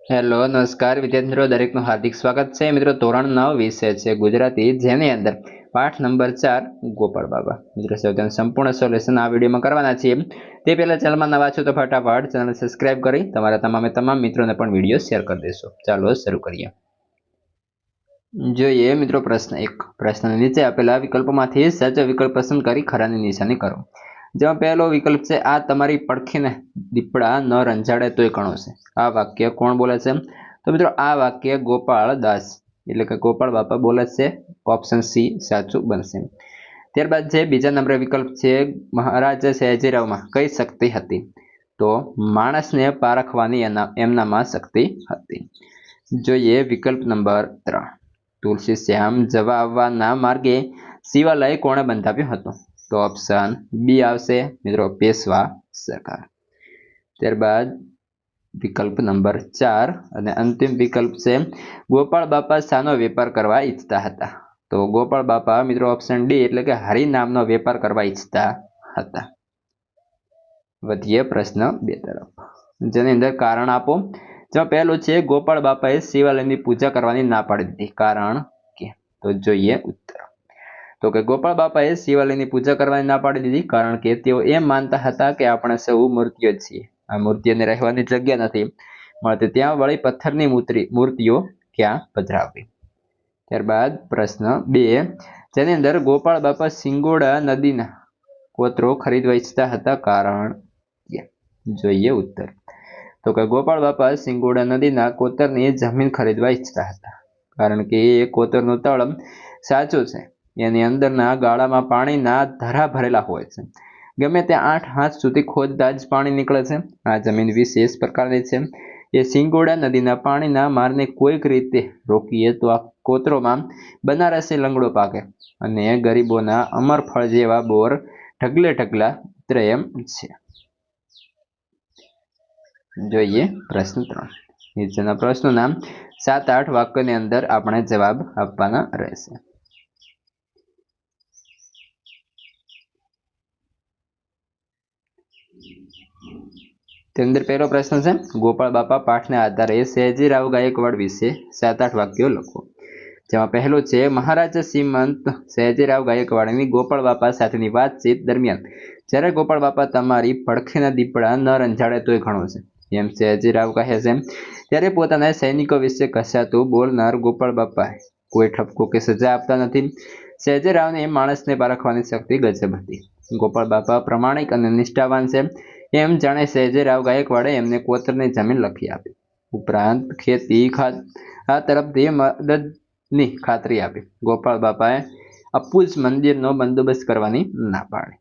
Hello નમસ્કાર વિદ્યાર્થી મિત્રો, દરેકનું હાર્દિક સ્વાગત છે મિત્રો। ધોરણ 9 વિષય છે ગુજરાતી, જેની અંદર પાઠ નંબર 4 ગોપાળ બાબા। મિત્રો સૌથી સંપૂર્ણ સોલ્યુશન આ વિડીયોમાં કરવાના છીએ। તે પહેલા ચેનલમાં નવા છો તો ફટાફટ ચેનલ સબસ્ક્રાઇબ કરી તમારા તમામ મિત્રોને પણ વિડીયો શેર કરી દેશો। ચાલો શરૂ કરીએ। જોઈએ મિત્રો પ્રશ્ન 1। પ્રશ્નની નીચે આપેલા વિકલ્પોમાંથી સાચો વિકલ્પ પસંદ કરી ખરાની નિશાની કરો। જેમાં પહેલો વિકલ્પ છે, આ તમારી પડખીને દીપડા ન રંજાડે તોય ઘણો છે। આ વાક્ય કોણ બોલે છે? તો મિત્રો આ વાક્ય ગોપાળ દાસ એટલે કે ગોપાળ બાપા બોલે છે। ઓપ્શન સી સાચું બનશે। ત્યારબાદ છે બીજા નંબરે વિકલ્પ છે, મહારાજા સયાજીરાવમાં કઈ શક્તિ હતી? તો માણસને પારખવાની એમનામાં શક્તિ હતી। જોઈએ વિકલ્પ નંબર 3। તુલસી શ્યામ જવા આવવાના માર્ગે શિવાલય કોણે બંધાવ્યું હતું? તો ઓપ્શન બી આવશે મિત્રો, પેશવા સરકાર। ત્યારબાદ વિકલ્પ નંબર 4 અને અંતિમ વિકલ્પ છે, ગોપાળ બાપા શાનો વેપાર કરવા ઈચ્છતા હતા? તો ગોપાળ બાપા મિત્રો ઓપ્શન ડી એટલે કે હરિ નામનો વેપાર કરવા ઈચ્છતા હતા। વધીએ પ્રશ્ન 2 તરફ, જેની અંદર કારણ આપો। જેમાં પહેલું છે, ગોપાળ બાપાએ શિવાલયની પૂજા કરવાની ના પાડી દીધી, કારણ કે? તો જોઈએ ઉત્તર। તો કે ગોપાળ બાપાએ શિવાલયની પૂજા કરવાની ના પાડી દીધી કારણ કે તેઓ એમ માનતા હતા કે આપણે સૌ મૂર્તિઓ જ છીએ, આ મૂર્તિઓને રહેવાની જગ્યા નથી મળતી, ત્યાં વળી પથ્થરની મૂર્તિઓ ક્યાં પધરાવવી। ત્યારબાદ પ્રશ્ન 2, જેની અંદર ગોપાળ બાપા સિંગોડા નદીના કોતરો ખરીદવા ઈચ્છતા હતા, કારણ કે? જોઈએ ઉત્તર। તો કે ગોપાળ બાપા સિંગોડા નદીના કોતરની જમીન ખરીદવા ઈચ્છતા હતા, કારણ કે એ કોતરનું તળ સાચું છે, એની અંદરના ગાળામાં પાણીના ધરા ભરેલા હોય છે, ગમે ત્યાં 8 હાથ સુધી ખોદતા જ પાણી નીકળે છે। આ જમીન વિશેષ પ્રકારની છે, એ સિંગોડા નદીના પાણીના મારને કોઈક રીતે રોકીએ તો આ કોતરોમાં બનારસી લંગડો પાકે અને ગરીબોના અમરફળ જેવા બોર ઢગલે ઢગલા ઉતરે એમ છે। જોઈએ પ્રશ્ન 3। નીચેના પ્રશ્નોના 7-8 વાક્યોની અંદર આપણે જવાબ આપવાના રહેશે। તેની અંદર પહેલો પ્રશ્ન છે, ગોપાળ બાપા પાઠને આધારે સયાજીરાવ ગાયકવાડ વિશે 7-8 વાક્યો લખો। જેમાં પહેલું છે, મહારાજા શ્રીમંત સયાજીરાવ ગાયકવાડની ગોપાળ બાપા સાથેની વાતચીત દરમિયાન જ્યારે ગોપાળ બાપા તમારી પડખેના દીપડા ન રંજાડે તોય ઘણો છે એમ સયાજીરાવ કહે છે, ત્યારે પોતાના સૈનિકો વિશે ઘસાતું બોલનાર ગોપાળ બાપા કોઈ ઠપકો કે સજા આપતા નથી। સયાજીરાવને માણસને પારખવાની શક્તિ ગજબ હતી। ગોપાળ બાપા પ્રમાણિક અને નિષ્ઠાવાન છે એમ જાણે સયાજીરાવ ગાયકવાડે એમને કોતરની જમીન લખી આપી, ઉપરાંત ખેતી આ તરફથી મદદની ખાતરી આપી। ગોપાળ બાપાએ અપુજ મંદિરનો બંદોબસ્ત કરવાની ના પાડી,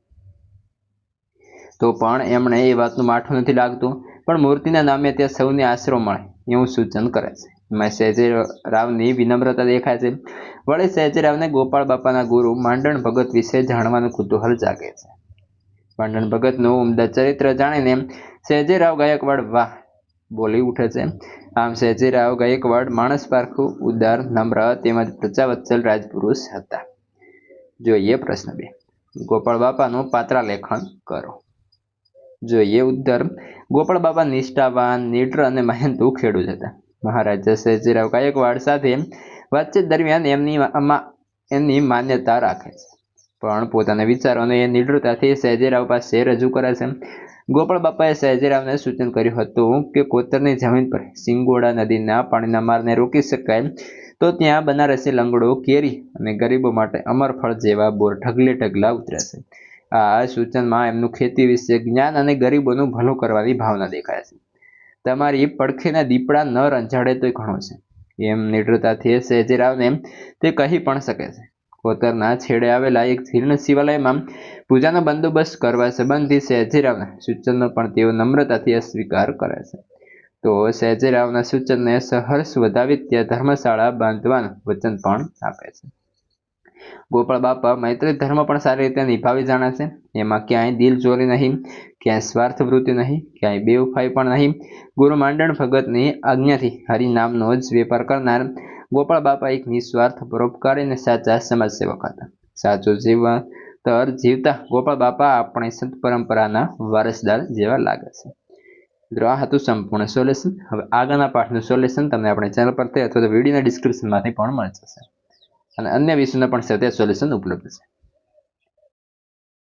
તો પણ એમણે એ વાતનું માઠું નથી લાગતું, પણ મૂર્તિના નામે ત્યાં સૌને આશરો મળે એવું સૂચન કરે છે। એમાં સયાજીરાવની વિનમ્રતા દેખાય છે। વળી સયાજીરાવને ગોપાળ બાપાના ગુરુ માંડણ ભગત વિશે જાણવાનું કુતૂહલ જાગે છે। માંડણ ભગતનું ઉમદા ચરિત્ર જાણીને સયાજીરાવ ગાયકવાડ વાહ બોલી ઉઠે છે। આમ સયાજીરાવ ગાયકવાડ માણસ પારખું, ઉદાર, નમ્ર તેમજ પ્રજાવત્સલ રાજપુરુષ હતા। જોઈએ પ્રશ્ન 2, ગોપાળ બાપાનું પાત્રાલેખન કરો। જોઈએ ઉત્તર। ગોપાળ બાપા નિષ્ઠાવાન, નીડર અને મહેનતુ ખેડૂત હતા। મહારાજા સયાજીરાવ ગાયકવાડ સાથે વાતચીત દરમિયાન એમની માન્યતા રાખે છે, પણ પોતાના વિચારોને એ નીડરતાથી સયાજીરાવ પાસે રજૂ કરે છે। ગોપાળ બાપાએ સયાજીરાવને સૂચન કર્યું હતું કે કોતરની જમીન પર સિંગોડા નદીના પાણીના મારને રોકી શકાય તો ત્યાં બનારસી લંગડો, કેરી અને ગરીબો માટે અમરફળ જેવા બોર ઢગલે ઢગલા ઉતર્યા છે। આ સૂચનમાં એમનું ખેતી વિશે જ્ઞાન અને ગરીબોનું ભલું કરવાની ભાવના દેખાય છે। તમારી પડખેના દીપડા ન રંજાડે તોય ઘણો છે એમ નીડરતાથી સયાજીરાવને તે કહી પણ શકે છે। કોતરના છેડે આવેલા એક જીર્ણ શિવાલયમાં પૂજાનો બંદોબસ્ત કરવા સંબંધી સયાજીરાવના સૂચનનો પણ તેઓ નમ્રતાથી અસ્વીકાર કરે છે। તો સયાજીરાવના સૂચનને સહર્ષ વધાવી ત્યાં ધર્મશાળા બાંધવાનું વચન પણ આપે છે। ગોપાળ બાપા મૈત્રી ધર્મ પણ સારી રીતે નિભાવી જાણે છે। એમાં ક્યાંય દિલચોરી નહીં, ક્યાંય સ્વાર્થ વૃત્તિ નહીં, ક્યાંય બેવફાઈ પણ નહીં। ગુરુ માંડણ ભગતની આજ્ઞાથી હરિનામનો જ વેપાર કરનાર ગોપાળ બાપા એક નિસ્વાર્થ, પરોપકારી અને સાચા સમાજસેવક હતા। સાચું જીવતા ગોપાળ બાપા આપણી સંત પરંપરાના વારસદાર જેવા લાગે છે। મિત્રો આ હતું સંપૂર્ણ સોલ્યુશન. હવે આગળના પાઠનું સોલ્યુશન તમને આપણે ચેનલ પરથી અથવા તો વિડીયોના ડિસ્ક્રિપ્શનમાંથી પણ મળી જશે અને અન્ય વિષયના પણ સાથે સોલ્યુશન ઉપલબ્ધ છે.